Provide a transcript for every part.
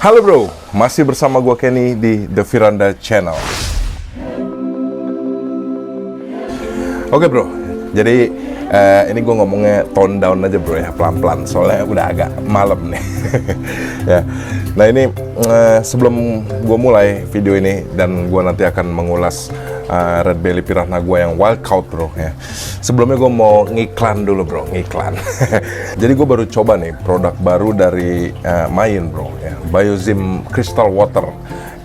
Halo bro, masih bersama gua Kenny di The Firanda Channel. Oke bro, jadi ini gue ngomongnya tone down aja bro ya, pelan-pelan soalnya udah agak malam nih. Ya. Nah ini sebelum gue mulai video ini dan gue nanti akan mengulas red belly piranha gue yang wild caught bro ya. Sebelumnya gue mau ngiklan dulu bro, ngiklan. Jadi gue baru coba nih produk baru dari Mayin bro ya, Biozim Crystal Water.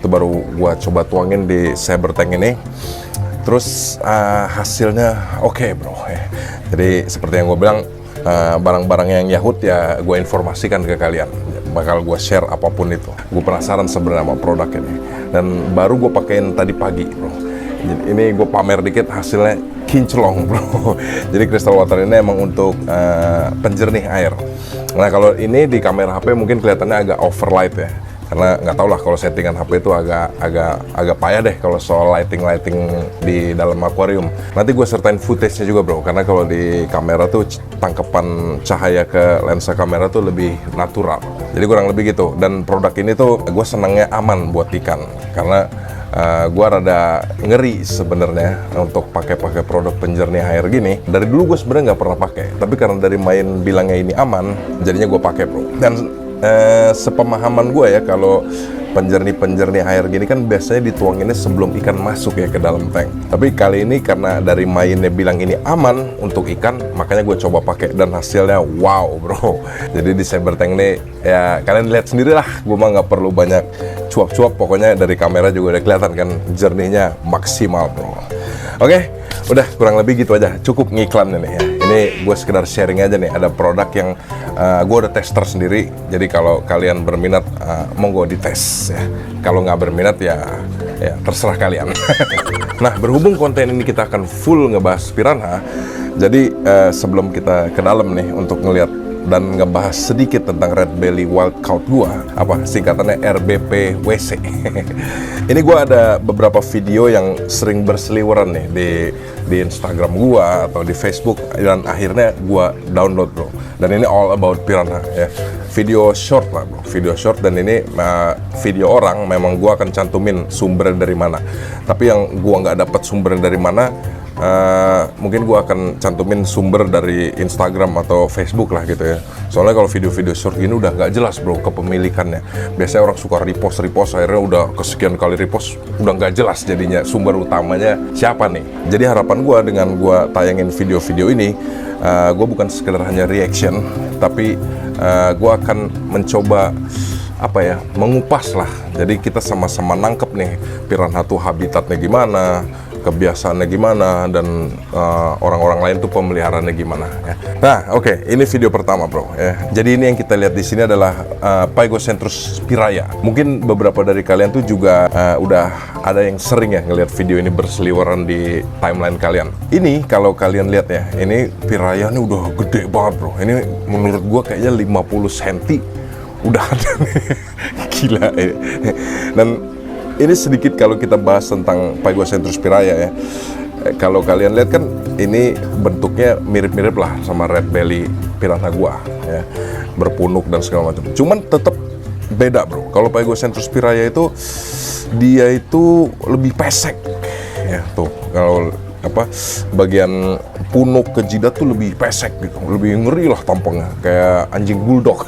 Itu baru gue coba tuangin di saber tank ini. Terus hasilnya oke bro ya. Jadi seperti yang gue bilang, barang-barang yang Yahut ya gue informasikan ke kalian. Bakal gue share apapun itu. Gue penasaran sebenarnya sama produk ini. Dan baru gue pakein tadi pagi bro. Jadi ini gue pamer dikit, hasilnya kinclong bro. Jadi crystal water ini emang untuk penjernih air. Nah kalau ini di kamera HP mungkin kelihatannya agak overlight ya. Karena nggak tau lah kalau settingan HP itu agak payah deh kalau soal lighting di dalam akuarium. Nanti gue sertain footage-nya juga bro, karena kalau di kamera tuh tangkapan cahaya ke lensa kamera tuh lebih natural. Jadi kurang lebih gitu. Dan produk ini tuh gue senangnya aman buat ikan, karena gue rada ngeri sebenarnya untuk pakai produk penjernih air gini. Dari dulu gue sebenarnya nggak pernah pakai, tapi karena dari Mayin bilangnya ini aman, jadinya gue pakai bro. Dan sepemahaman gue ya, kalau penjernih air gini kan biasanya dituanginnya sebelum ikan masuk ya ke dalam tank. Tapi kali ini karena dari Mayinnya bilang ini aman untuk ikan, makanya gue coba pakai dan hasilnya wow bro. Jadi di saber tank ini ya kalian lihat sendiri lah, gue mah nggak perlu banyak cuap-cuap, pokoknya dari kamera juga udah kelihatan kan jernihnya maksimal bro. Oke, udah kurang lebih gitu aja, cukup ngiklannya nih ya. Ini gue sekedar sharing aja nih, ada produk yang gue udah tester sendiri. Jadi kalau kalian berminat, monggo dites ya. Kalau nggak berminat ya terserah kalian. Nah berhubung konten ini kita akan full ngebahas piranha, jadi sebelum kita ke dalam nih untuk ngelihat dan ngebahas sedikit tentang red belly wild caught gua, singkatannya RBP WC. Ini gua ada beberapa video yang sering berseliweran nih di Instagram gua atau di Facebook, dan akhirnya gua download bro. Dan ini all about piranha ya. Video short lah bro, video short. Dan ini video orang, memang gua akan cantumin sumbernya dari mana. Tapi yang gua nggak dapat sumbernya dari mana, mungkin gue akan cantumin sumber dari Instagram atau Facebook lah gitu ya. Soalnya kalau video-video short gini udah nggak jelas bro kepemilikannya. Biasanya orang suka repost, akhirnya udah kesekian kali repost, udah nggak jelas jadinya sumber utamanya siapa nih. Jadi harapan gue dengan gue tayangin video-video ini, gue bukan sekedar hanya reaction, tapi gue akan mencoba mengupas lah. Jadi kita sama-sama nangkep nih piranha tuh habitatnya gimana, kebiasaannya gimana, dan orang-orang lain tuh pemeliharaannya gimana ya. Nah oke, ini video pertama bro ya. Jadi ini yang kita lihat di sini adalah Pygocentrus piraya. Mungkin beberapa dari kalian tuh juga udah ada yang sering ya ngelihat video ini berseliweran di timeline kalian. Ini kalau kalian lihat ya, ini piraya ini udah gede banget bro. Ini menurut gua kayaknya 50 cm udah ada nih. Gila ya. Dan ini sedikit kalau kita bahas tentang Pygocentrus piraya ya. Kalau kalian lihat kan ini bentuknya mirip-mirip lah sama red belly piranha gua ya. Berpunuk dan segala macam. Cuman tetap beda bro. Kalau Pygocentrus piraya itu dia itu lebih pesek ya tuh. Kalau bagian punuk ke jidat tuh lebih pesek gitu, lebih ngeri lah tampangnya kayak anjing bulldog.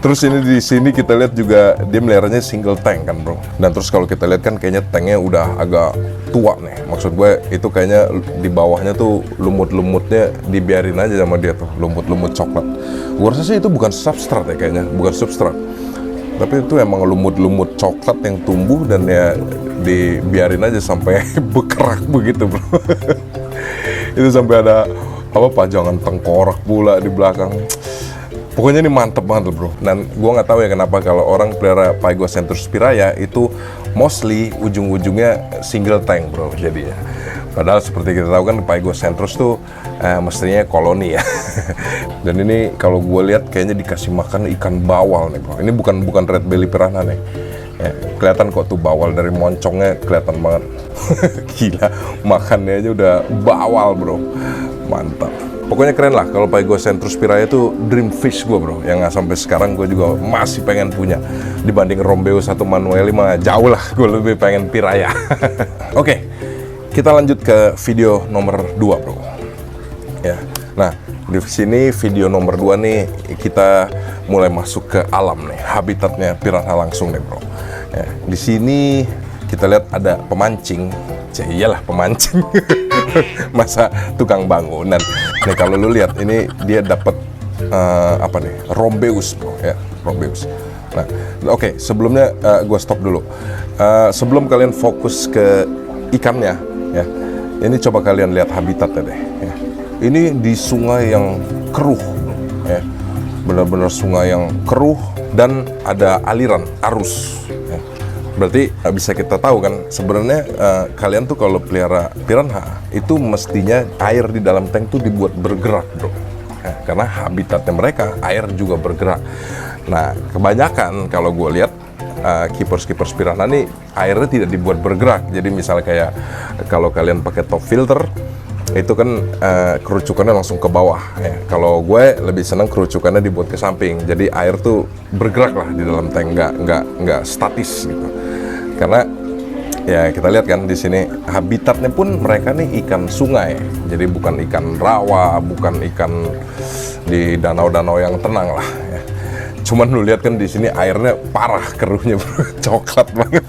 Terus ini di sini kita lihat juga dia meliharanya single tank kan bro. Dan terus kalau kita lihat kan kayaknya tanknya udah agak tua nih. Maksud gue itu kayaknya di bawahnya tuh lumut-lumutnya dibiarin aja sama dia tuh, lumut-lumut coklat. Gue rasa sih itu bukan substrat ya, kayaknya bukan substrat, tapi itu emang lumut-lumut coklat yang tumbuh dan ya dibiarin aja sampai berkerak begitu bro. Itu sampai ada pajangan tengkorak pula di belakang. Pokoknya ini mantep banget bro. Dan gue nggak tahu ya kenapa kalau orang pelihara Pygocentrus piraya itu mostly ujung-ujungnya single tank bro jadinya. Padahal seperti kita tahu kan Pygocentrus tuh mestinya koloni ya. Dan ini kalau gue lihat kayaknya dikasih makan ikan bawal nih bro. Ini bukan red belly piranha nih. Ya, kelihatan kok tuh bawal dari moncongnya, kelihatan banget. Gila, makannya aja udah bawal bro. Mantap. Pokoknya keren lah. Kalau Pygoscentrus piraya itu dream fish gue bro, yang sampai sekarang gue juga masih pengen punya. Dibanding Rombeus atau Manueli mah jauh lah gue lebih pengen piraya. Oke, kita lanjut ke video nomor 2 bro. Ya, nah di sini video nomor 2 nih kita mulai masuk ke alam nih, habitatnya piranha langsung nih bro. Ya, di sini kita lihat ada pemancing. Iyalah pemancing. Masa tukang bangunan. Nih kalau lu lihat ini dia dapat apa nih? Rombeus bro ya, Rombeus. Nah, oke, sebelumnya gue stop dulu. Sebelum kalian fokus ke ikannya ya. Ini coba kalian lihat habitatnya deh ya. Ini di sungai yang keruh ya. Benar-benar sungai yang keruh dan ada aliran arus ya. Berarti bisa kita tahu kan sebenarnya kalian tuh kalau pelihara piranha itu mestinya air di dalam tank tuh dibuat bergerak bro ya, karena habitatnya mereka air juga bergerak. Nah kebanyakan kalau gue lihat keepers piranha nih airnya tidak dibuat bergerak. Jadi misalnya kayak kalau kalian pakai top filter itu kan kerucukannya langsung ke bawah ya. Kalau gue lebih senang kerucukannya dibuat ke samping, jadi air tuh bergerak lah di dalam tank, nggak statis gitu. Karena ya kita lihat kan di sini habitatnya pun mereka nih ikan sungai, jadi bukan ikan rawa, bukan ikan di danau-danau yang tenang lah ya. Cuman lu lihat kan di sini airnya parah keruhnya bro, coklat banget.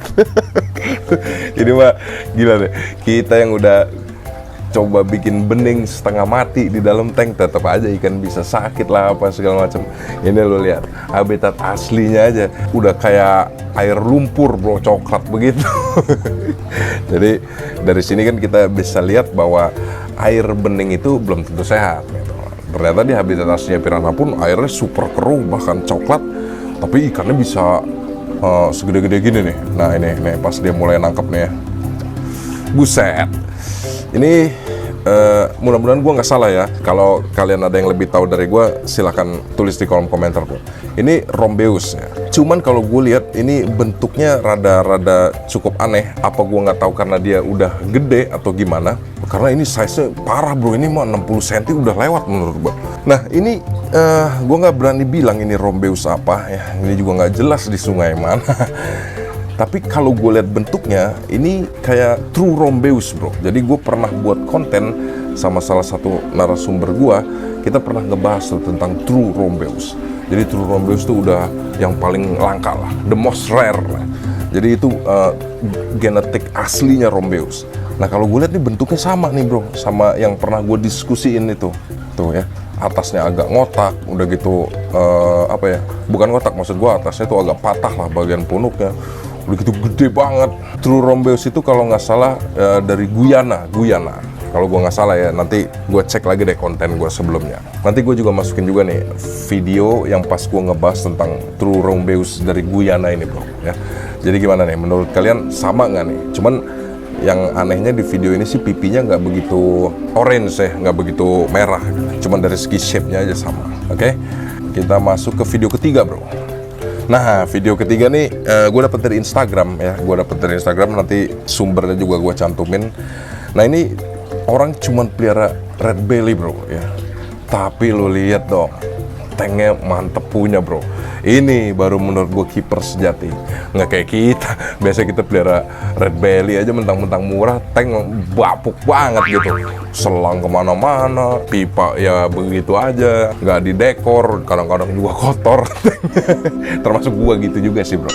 Ini mah gila deh, kita yang udah coba bikin bening setengah mati di dalam tank tetap aja ikan bisa sakit lah apa segala macam. Ini lo lihat habitat aslinya aja udah kayak air lumpur bro, coklat begitu. Jadi dari sini kan kita bisa lihat bahwa air bening itu belum tentu sehat gitu. Ternyata di habitat aslinya piranha pun airnya super keruh bahkan coklat, tapi ikannya bisa segede-gede gini nih. Nah ini pas dia mulai nangkep nih ya, buset. Ini mudah-mudahan gue nggak salah ya. Kalau kalian ada yang lebih tahu dari gue, silahkan tulis di kolom komentar bro. Ini Rombeus ya. Cuman kalau gue lihat ini bentuknya rada cukup aneh. Apa gue nggak tahu karena dia udah gede atau gimana? Karena ini size-nya parah bro. Ini mah 60 cm udah lewat menurut gue. Nah ini gue nggak berani bilang ini Rombeus apa ya. Ini juga nggak jelas di sungai mana. Tapi kalau gue lihat bentuknya, ini kayak true Rombeus bro. Jadi gue pernah buat konten sama salah satu narasumber gue. Kita pernah ngebahas tentang true Rombeus. Jadi true Rombeus itu udah yang paling langka lah, the most rare lah. Jadi itu genetik aslinya Rombeus. Nah kalau gue lihat nih bentuknya sama nih bro, sama yang pernah gue diskusiin itu. Tuh ya, atasnya agak ngotak, udah gitu apa ya? Bukan ngotak, maksud gue atasnya tuh agak patah lah bagian punuknya. Udah gitu gede banget. True Rombeus itu kalau nggak salah dari Guyana. Kalau gue nggak salah ya, nanti gue cek lagi deh konten gue sebelumnya. Nanti gue juga masukin juga nih video yang pas gue ngebahas tentang True Rombeus dari Guyana ini bro ya. Jadi gimana nih, menurut kalian sama nggak nih? Cuman yang anehnya di video ini sih pipinya nggak begitu orange ya, nggak begitu merah. Cuman dari segi shape-nya aja sama. Oke, kita masuk ke video ketiga bro. Nah, video ketiga nih gue dapet dari Instagram ya. Gue dapet dari Instagram, nanti sumbernya juga gue cantumin. Nah ini orang cuman pelihara red belly bro ya. Tapi lo lihat dong, tanknya mantep punya bro. Ini baru menurut gue keeper sejati. Nggak kayak kita. Biasa kita pelihara red belly aja mentang-mentang murah, tank bapuk banget gitu. Selang kemana-mana, pipa ya begitu aja, nggak didekor, kadang-kadang juga kotor. Termasuk gua gitu juga sih bro.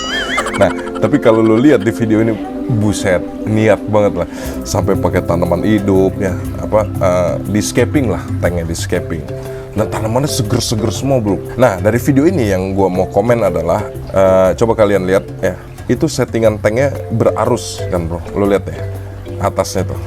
Nah tapi kalau lo lihat di video ini, buset, niat banget lah, sampai pakai tanaman hidup ya, apa di-scaping lah, tanknya di-scaping. Dan tanamannya seger-seger semua bro. Nah dari video ini yang gua mau komen adalah coba kalian lihat ya, itu settingan tanknya berarus kan bro. Lo lihat deh atasnya tuh,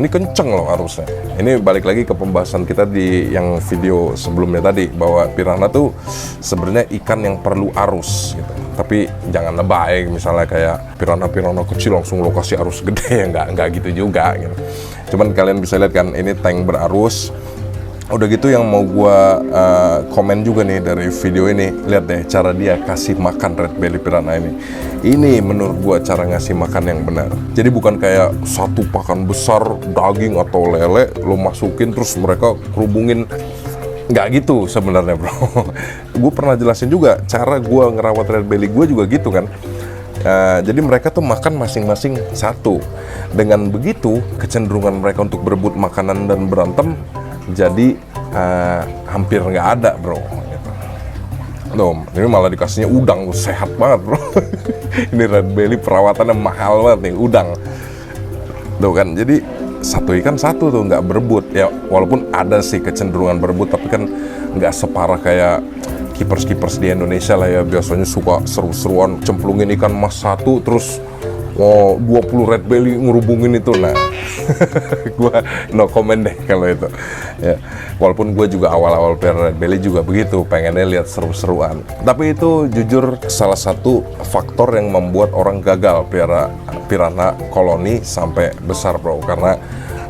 ini kenceng loh arusnya. Ini balik lagi ke pembahasan kita di yang video sebelumnya tadi, bahwa piranha tuh sebenarnya ikan yang perlu arus gitu. Tapi jangan lebay, misalnya kayak piranha kecil langsung lokasi arus gede ya, nggak gitu juga gitu. Cuman kalian bisa lihat kan, ini tank berarus. Udah gitu yang mau gua komen juga nih dari video ini, lihat deh cara dia kasih makan red belly piranha ini. Ini menurut gua cara ngasih makan yang benar. Jadi bukan kayak satu pakan besar daging atau lele lo masukin terus mereka kerubungin. Nggak gitu sebenarnya bro. Gue pernah jelasin juga cara gua ngerawat red belly gue juga gitu kan. Jadi mereka tuh makan masing-masing satu. Dengan begitu kecenderungan mereka untuk berebut makanan dan berantem jadi hampir nggak ada bro gitu. Loh, ini malah dikasihnya udang, sehat banget bro. Ini red belly perawatannya mahal banget nih, udang tuh kan. Jadi satu ikan satu tuh nggak berebut ya, walaupun ada sih kecenderungan berebut tapi kan nggak separah kayak keepers di Indonesia lah ya. Biasanya suka seru-seruan cemplungin ikan mas satu terus 20 red belly ngerubungin itu. Nah gue no comment deh kalau itu ya, walaupun gue juga awal-awal pelihara red belly juga begitu, pengennya lihat seru-seruan. Tapi itu jujur salah satu faktor yang membuat orang gagal pelihara piranha koloni sampai besar bro, karena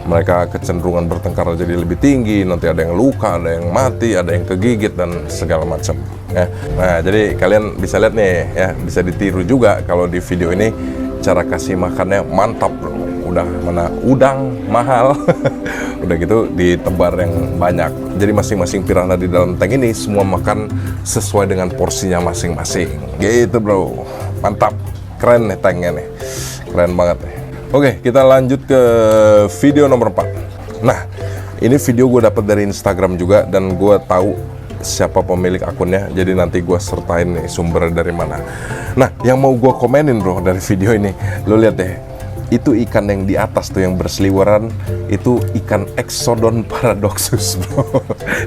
mereka kecenderungan bertengkar jadi lebih tinggi, nanti ada yang luka, ada yang mati, ada yang kegigit dan segala macam ya. Nah jadi kalian bisa lihat nih ya, bisa ditiru juga kalau di video ini. Cara kasih makannya mantap bro, udah mana udang mahal. Udah gitu ditebar yang banyak, jadi masing-masing piranha di dalam tank ini semua makan sesuai dengan porsinya masing-masing gitu bro. Mantap, keren nih tanknya nih, keren banget nih. Oke, kita lanjut ke video nomor 4. Nah ini video gue dapat dari Instagram juga dan gue tahu siapa pemilik akunnya, jadi nanti gue sertain nih sumbernya dari mana. Nah yang mau gue komenin bro dari video ini, lo lihat deh, itu ikan yang di atas tuh yang berseliweran itu ikan Exodon paradoxus bro.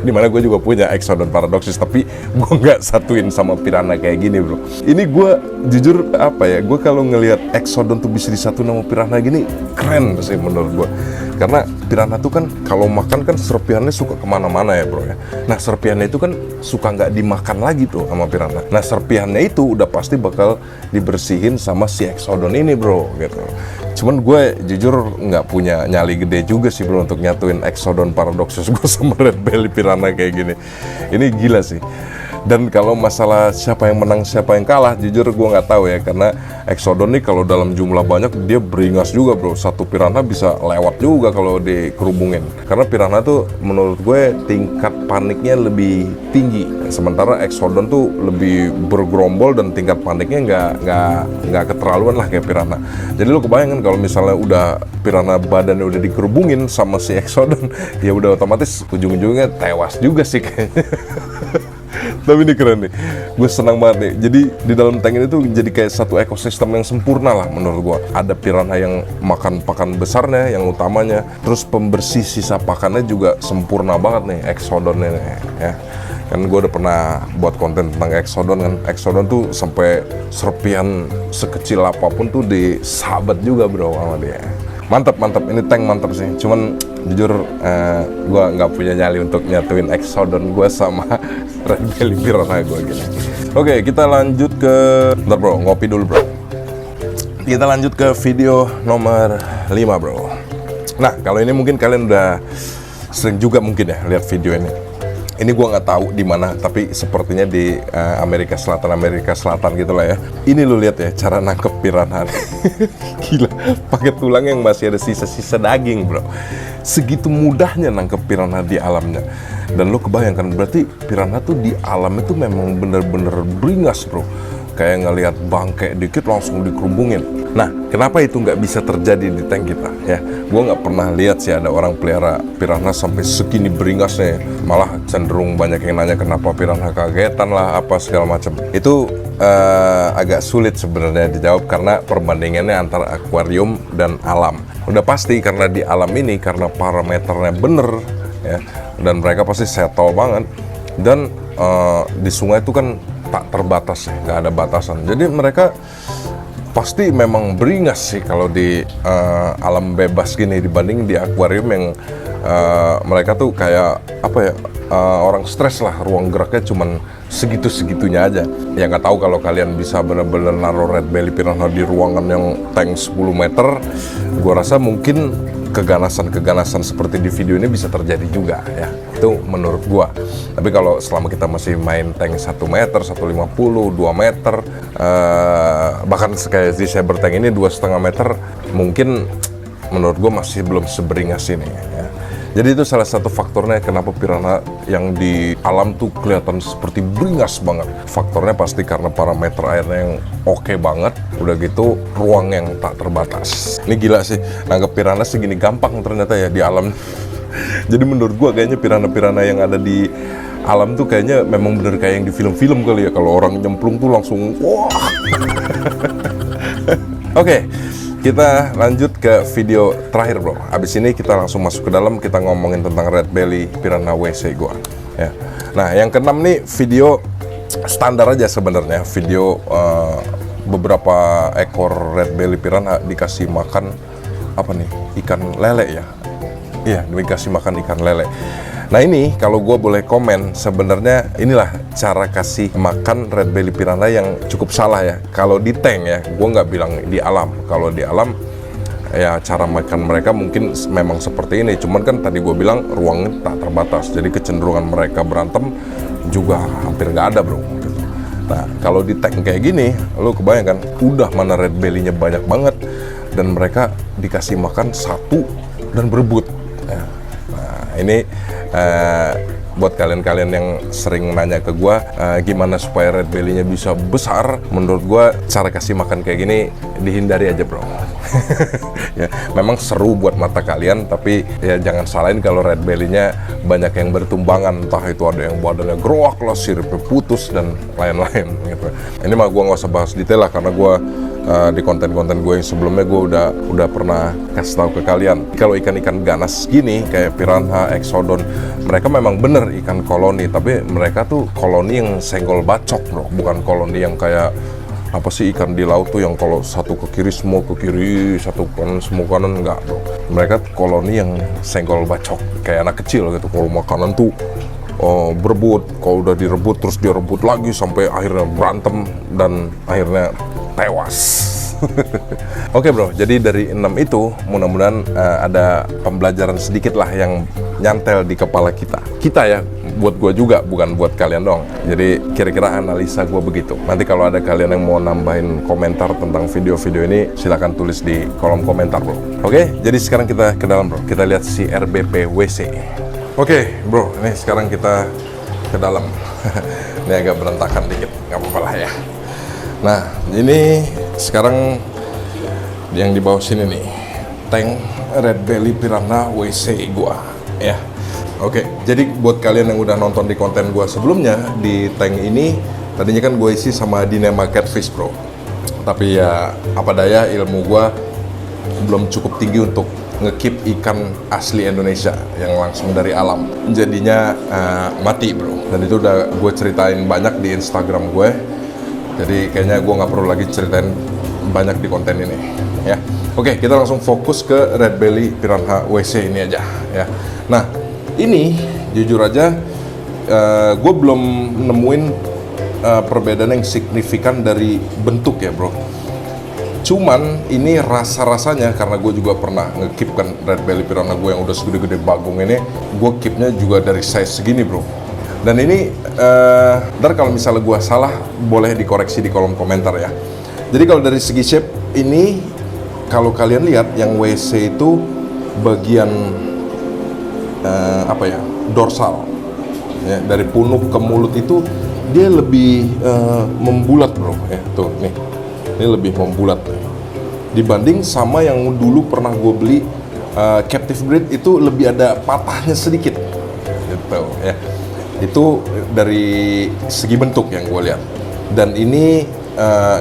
Dimana gue juga punya Exodon paradoxus tapi gue nggak satuin sama piranha kayak gini bro. Ini gue jujur apa ya, gue kalau ngelihat Exodon tuh bisa disatuin sama piranha gini keren sih menurut gue. Karena piranha tuh kan kalau makan kan serpihannya suka kemana-mana ya bro ya. Nah serpihannya itu kan suka nggak dimakan lagi tuh sama piranha. Nah serpihannya itu udah pasti bakal dibersihin sama si Exodon ini bro gitu. Cuman gue jujur nggak punya nyali gede juga sih bro untuk nyatuin Exodon paradoxus gue sama red belly piranha kayak gini. Ini gila sih. Dan kalau masalah siapa yang menang siapa yang kalah, jujur gue nggak tahu ya, karena Exodon nih kalau dalam jumlah banyak dia beringas juga bro. Satu piranha bisa lewat juga kalau dikerubungin. Karena piranha tuh menurut gue tingkat paniknya lebih tinggi, sementara Exodon tuh lebih bergerombol dan tingkat paniknya nggak keterlaluan lah kayak piranha. Jadi lo kebayangkan kalau misalnya udah piranha badannya udah dikerubungin sama si Exodon, ya udah otomatis ujung-ujungnya tewas juga sih kayaknya. Tapi ini keren nih, gue senang banget nih. Jadi di dalam tank ini tuh jadi kayak satu ekosistem yang sempurna lah menurut gue. Ada piranha yang makan pakan besarnya, yang utamanya. Terus pembersih sisa pakannya juga sempurna banget nih, Exodon ini ya. Kan gue udah pernah buat konten tentang Exodon kan. Exodon tuh sampai serpihan sekecil apapun tuh disahabat juga bro sama dia. Mantap, ini tank mantap sih. Cuman jujur gue nggak punya nyali untuk nyatuin Exodon gue sama red belly piranha gue gini. Oke, kita lanjut ke, bentar bro, ngopi dulu bro. Kita lanjut ke video nomor 5 bro. Nah kalau ini mungkin kalian udah sering juga mungkin ya lihat video ini. Ini gue nggak tahu di mana, tapi sepertinya di Amerika Selatan gitulah ya. Ini lo lihat ya cara nangkep piranha. Gila, pakai tulang yang masih ada sisa-sisa daging bro. Segitu mudahnya nangkep piranha di alamnya. Dan lo kebayangkan berarti piranha tuh di alam itu memang bener-bener beringas bro. Kayak ngelihat bangkai dikit langsung dikerubungin. Nah, kenapa itu nggak bisa terjadi di tank kita ya? Gue nggak pernah lihat sih ada orang pelihara piranha sampai segini beringasnya. Malah cenderung banyak yang nanya kenapa piranha kagetan lah apa segala macam. Itu agak sulit sebenarnya dijawab karena perbandingannya antara akuarium dan alam. Udah pasti karena di alam ini karena parameternya bener ya, dan mereka pasti settle banget. Dan di sungai itu kan tak terbatas ya, nggak ada batasan. Jadi mereka pasti memang beringas sih kalau di alam bebas gini dibanding di akuarium yang mereka tuh kayak apa ya, orang stres lah, ruang geraknya cuman segitu-segitunya aja. Ya nggak tahu kalau kalian bisa bener-bener naruh red belly piranha di ruangan yang tank 10 meter, gua rasa mungkin keganasan seperti di video ini bisa terjadi juga ya. Itu menurut gua. Tapi kalau selama kita masih main tank 1 meter, 150, 2 meter, bahkan kayak di saber tank ini 2,5 meter, mungkin menurut gua masih belum seberingas ini ya. Jadi itu salah satu faktornya kenapa piranha yang di alam tuh kelihatan seperti beringas banget. Faktornya pasti karena parameter airnya yang oke banget, udah gitu ruang yang tak terbatas. Ini gila sih, nangkep piranha segini gampang ternyata ya di alam. Jadi menurut gua kayaknya piranha-piranha yang ada di alam tuh kayaknya memang bener kayak yang di film-film kali ya. Kalau orang nyemplung tuh langsung wah. Oke. Kita lanjut ke video terakhir bro. Abis ini kita langsung masuk ke dalam, kita ngomongin tentang red belly piranha WC gua ya. Nah yang keenam nih video standar aja sebenarnya. Video beberapa ekor red belly piranha dikasih makan apa nih, ikan lele ya. Iya, dikasih makan ikan lele. Nah ini kalau gue boleh komen, sebenarnya inilah cara kasih makan red belly piranha yang cukup salah ya. Kalau di tank ya, gue nggak bilang di alam. Kalau di alam ya cara makan mereka mungkin memang seperti ini. Cuman kan tadi gue bilang ruangnya tak terbatas, jadi kecenderungan mereka berantem juga hampir nggak ada bro. Gitu. Nah kalau di tank kayak gini, lo kebayangkan udah mana red belly-nya banyak banget dan mereka dikasih makan satu dan berebut. Ya. Nah ini buat kalian-kalian yang sering nanya ke gue gimana supaya red belly-nya bisa besar, menurut gue cara kasih makan kayak gini dihindari aja bro. Ya, memang seru buat mata kalian, tapi ya jangan salahin kalau red belly-nya banyak yang bertumbangan, entah itu ada yang badannya geroak lah, siripnya putus dan lain-lain gitu. Ini mah gue nggak usah bahas detail lah, karena gue di konten-konten gue yang sebelumnya gue udah pernah kasih tahu ke kalian. Kalau ikan-ikan ganas gini kayak piranha, exodon, mereka memang bener ikan koloni, tapi mereka tuh koloni yang senggol bacok bro, bukan koloni yang kayak apa sih ikan di laut tuh yang kalau satu ke kiri semua ke kiri, satu kanan semua kanan, enggak bro. Mereka tuh koloni yang senggol bacok kayak anak kecil gitu. Kalau makanan tuh berebut, kalau udah direbut terus dia rebut lagi sampai akhirnya berantem dan akhirnya tewas. Oke bro, jadi dari 6 itu mudah-mudahan ada pembelajaran sedikit lah yang nyantel di kepala kita ya, buat gue juga, bukan buat kalian dong. Jadi kira-kira analisa gue begitu. Nanti kalau ada kalian yang mau nambahin komentar tentang video-video ini, silahkan tulis di kolom komentar bro. Oke, jadi sekarang kita ke dalam bro, kita lihat si RBP WC. Oke bro, ini sekarang kita ke dalam. Ini agak berantakan dikit, nggak apa-apa lah ya. Nah, ini sekarang yang di bawah sini nih, tank red belly piranha WC gua, ya. Oke, jadi buat kalian yang udah nonton di konten gua sebelumnya, di tank ini tadinya kan gua isi sama Dynama Catfish bro. Tapi ya apa daya, ilmu gua belum cukup tinggi untuk nge-keep ikan asli Indonesia yang langsung dari alam. Jadinya mati bro. Dan itu udah gue ceritain banyak di Instagram gue. Jadi kayaknya gue nggak perlu lagi ceritain banyak di konten ini ya. Oke, kita langsung fokus ke red belly piranha WC ini aja ya. Nah ini jujur aja gue belum nemuin perbedaan yang signifikan dari bentuk ya bro. Cuman ini rasa-rasanya, karena gue juga pernah nge-keep kan red belly piranha gue yang udah segede-gede bagong ini, gue keepnya juga dari size segini bro. Dan ini, ntar kalau misalnya gue salah, boleh dikoreksi di kolom komentar ya. Jadi kalau dari segi shape, ini kalau kalian lihat yang WC itu bagian dorsal ya, dari punuk ke mulut itu dia lebih membulat bro ya, tuh nih, ini lebih membulat dibanding sama yang dulu pernah gue beli captive breed, itu lebih ada patahnya sedikit gitu ya. Itu dari segi bentuk yang gue lihat. Dan ini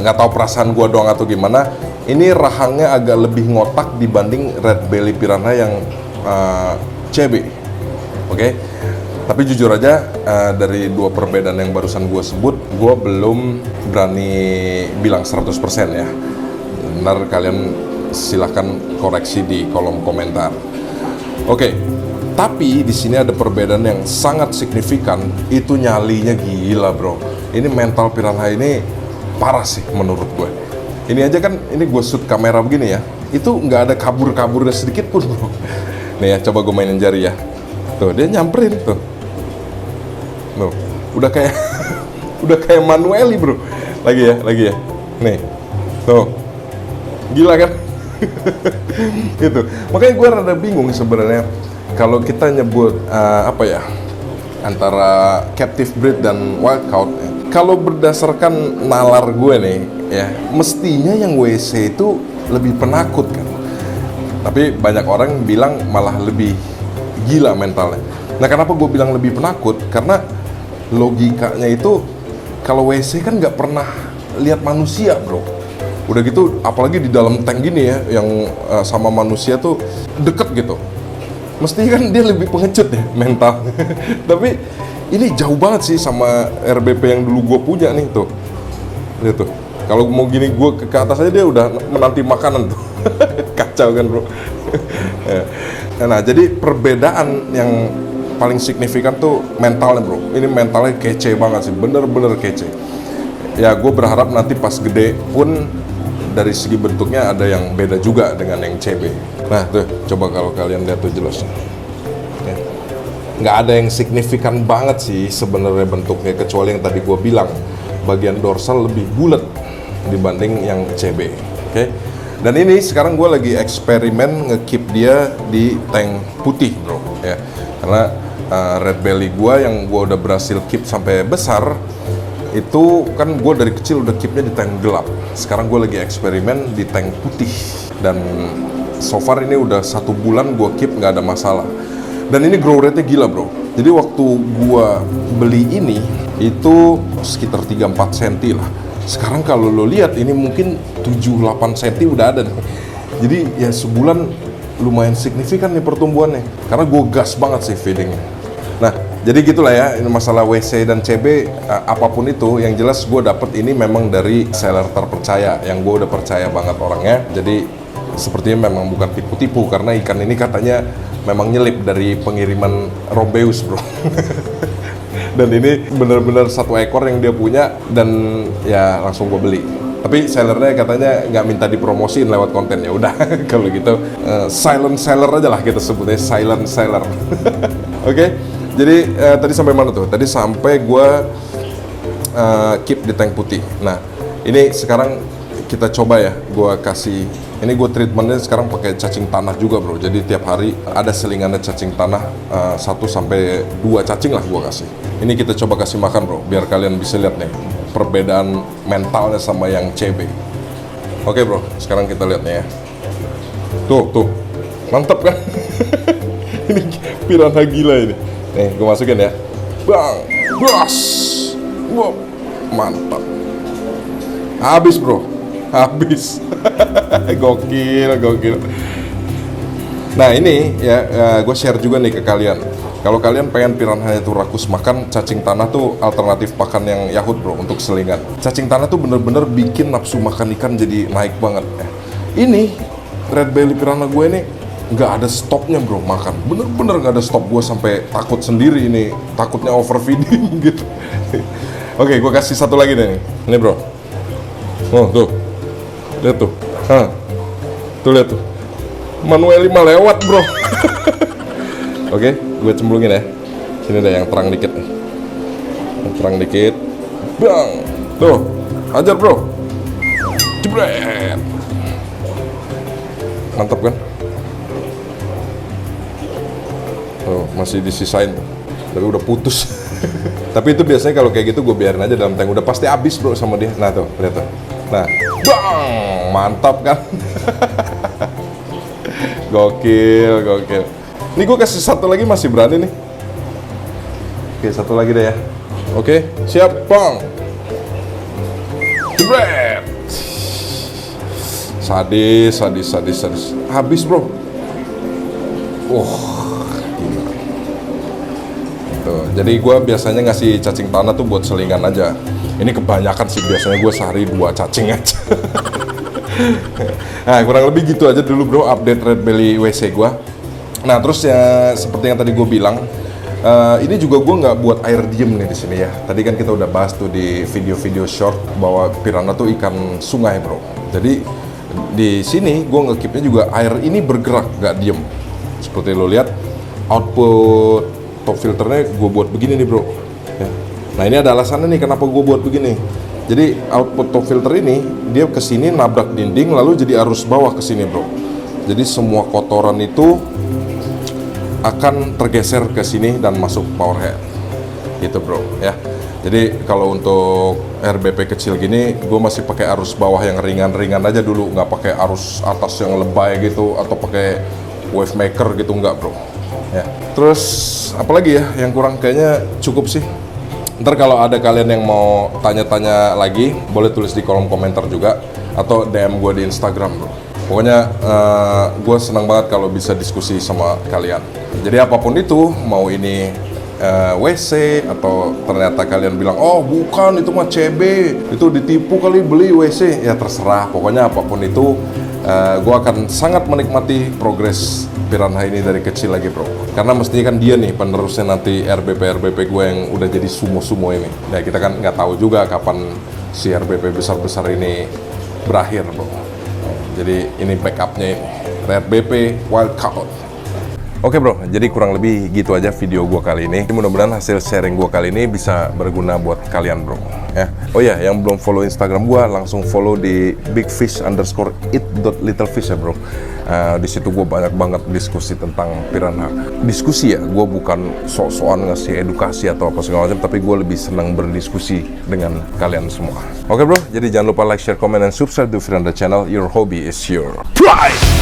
nggak tahu perasaan gue doang atau gimana, ini rahangnya agak lebih ngotak dibanding red belly piranha yang CB. Oke? Tapi jujur aja dari dua perbedaan yang barusan gue sebut, gue belum berani bilang 100% ya. Ntar kalian silahkan koreksi di kolom komentar. Oke. Tapi di sini ada perbedaan yang sangat signifikan, itu nyalinya gila bro. Ini mental piranha ini parah sih menurut gue. Ini aja kan, ini gue shoot kamera begini ya, itu nggak ada kabur-kaburnya sedikit pun bro. Nih ya, coba gue mainin jari ya. Tuh, dia nyamperin tuh. udah kayak udah kayak manually bro. Lagi ya, nih, tuh, gila kan? Gitu. Makanya gue rada bingung sebenarnya kalau kita nyebut apa ya, antara captive breed dan wild caught. Kalau berdasarkan nalar gue nih, ya, mestinya yang WC itu lebih penakut kan. Tapi banyak orang bilang malah lebih gila mentalnya. Nah, kenapa gue bilang lebih penakut? Karena logikanya itu kalau WC kan nggak pernah lihat manusia bro. Udah gitu, apalagi di dalam tank gini ya, yang sama manusia tuh deket gitu. Mestinya kan dia lebih pengecut ya mental. Tapi ini jauh banget sih sama RBP yang dulu gue punya nih tuh. Lihat tuh. Kalau mau gini gue ke atas aja dia udah menanti makanan tuh. Kacau kan bro. Nah, jadi perbedaan yang paling signifikan tuh mentalnya bro. Ini mentalnya kece banget sih, bener-bener kece. Ya gue berharap nanti pas gede pun dari segi bentuknya ada yang beda juga dengan yang CB. Nah tuh, coba kalau kalian lihat tuh jelasnya. Nggak ada yang signifikan banget sih sebenarnya bentuknya, kecuali yang tadi gue bilang bagian dorsal lebih bulat dibanding yang CB. Oke. Dan ini sekarang gue lagi eksperimen nge-keep dia di tank putih bro ya, karena red belly gue yang gue udah berhasil keep sampai besar itu kan gue dari kecil udah keepnya di tank gelap. Sekarang gue lagi eksperimen di tank putih dan so far ini udah 1 bulan gue keep nggak ada masalah. Dan ini grow rate-nya gila bro. Jadi waktu gue beli ini itu sekitar 3-4 cm lah. Sekarang kalau lo lihat ini mungkin 7-8 cm udah ada nih. Jadi ya sebulan lumayan signifikan nih pertumbuhannya. Karena gue gas banget sih feedingnya. Nah, jadi gitulah ya, ini masalah WC dan CB, apapun itu, yang jelas gue dapet ini memang dari seller terpercaya, yang gue udah percaya banget orangnya. Jadi sepertinya memang bukan tipu-tipu, karena ikan ini katanya memang nyelip dari pengiriman Rombeus bro. Dan ini bener-bener 1 ekor yang dia punya, dan ya langsung gue beli. Tapi sellernya katanya nggak minta dipromosiin lewat konten, ya udah. Kalau gitu silent seller aja lah kita sebutnya, silent seller. Oke. Jadi tadi sampai mana tuh? Tadi sampai gue keep di tank putih. Nah, ini sekarang kita coba ya, gue kasih, ini gue treatmentnya sekarang pakai cacing tanah juga bro. Jadi tiap hari ada selingannya cacing tanah, 1-2 cacing lah gue kasih. Ini kita coba kasih makan bro, biar kalian bisa lihat nih perbedaan mentalnya sama yang CB. Oke bro, sekarang kita lihat nih ya. Tuh, mantap kan? Ini piranha gila ini. Nih, gue masukin ya. Bang, bros, wow, mantap. Habis bro, habis. Gokil. Nah ini ya, gue share juga nih ke kalian. Kalau kalian pengen piranha itu rakus makan, cacing tanah tuh alternatif pakan yang Yahut bro untuk selingan. Cacing tanah tuh bener-bener bikin nafsu makan ikan jadi naik banget. Ini red belly piranha gue ini nggak ada stopnya bro makan, bener-bener nggak ada stop. Gue sampai takut sendiri ini, takutnya overfeeding gitu. Oke, gue kasih satu lagi deh nih. Ini bro. Oh tuh, lihat tuh. Tuh lihat tuh. Manually mah lewat bro. Oke, gue cemplungin ya. Sini deh yang terang dikit nih. Yang terang dikit. Bang. Tuh, hajar bro. Jebret. Mantap kan? Tuh, masih disisain. Tapi udah putus. Tapi itu biasanya kalau kayak gitu gue biarin aja dalam tank. Udah pasti habis bro sama dia. Nah tuh, lihat tuh. Nah, bang, mantap kan? Gokil. Ini gue kasih satu lagi, masih berani nih. Oke, satu lagi deh ya. Oke, siap, bang. Jebret. Sadis. Habis bro. Gila. Tuh, jadi gue biasanya ngasih cacing tanah tuh buat selingan aja. Ini kebanyakan sih, biasanya gue sehari 2 cacing aja. Nah, kurang lebih gitu aja dulu bro update red belly WC gue. Nah, terus ya seperti yang tadi gue bilang, ini juga gue nggak buat air diem nih di sini ya. Tadi kan kita udah bahas tuh di video-video short bahwa piranha tuh ikan sungai bro. Jadi di sini gue nge-keepnya juga air ini bergerak, nggak diem. Seperti lo lihat, output top filternya gue buat begini nih bro. Ya. Nah ini ada alasannya nih kenapa gue buat begini. Jadi output top filter ini dia kesini nabrak dinding lalu jadi arus bawah ke sini bro. Jadi semua kotoran itu akan tergeser ke sini dan masuk power head gitu bro ya. Jadi kalau untuk RBP kecil gini gue masih pakai arus bawah yang ringan-ringan aja dulu, nggak pakai arus atas yang lebay gitu atau pakai wave maker gitu, nggak bro ya. Terus apalagi ya yang kurang, kayaknya cukup sih. Ntar kalau ada kalian yang mau tanya-tanya lagi, boleh tulis di kolom komentar juga, atau DM gue di Instagram bro. Pokoknya gue senang banget kalau bisa diskusi sama kalian. Jadi apapun itu, mau ini WC, atau ternyata kalian bilang, oh bukan itu mah CB, itu ditipu kali beli WC, ya terserah. Pokoknya apapun itu, gue akan sangat menikmati progres Piranha ini dari kecil lagi bro, karena mestinya kan dia nih penerusnya nanti RBP gue yang udah jadi sumo ini. Nah kita kan nggak tahu juga kapan si RBP besar ini berakhir bro. Jadi ini backupnya ini RBP Wildcat. Oke bro, jadi kurang lebih gitu aja video gue kali ini. Mudah-mudahan hasil sharing gue kali ini bisa berguna buat kalian bro ya. Oh ya, yang belum follow Instagram gue, langsung follow di bigfish_it.littlefish ya bro. Di situ gue banyak banget diskusi tentang piranha. Diskusi ya, gue bukan sok-sokan ngasih edukasi atau apa segala macam, tapi gue lebih senang berdiskusi dengan kalian semua. Oke bro, jadi jangan lupa like, share, comment, dan subscribe to Firanda channel. Your hobby is your pride.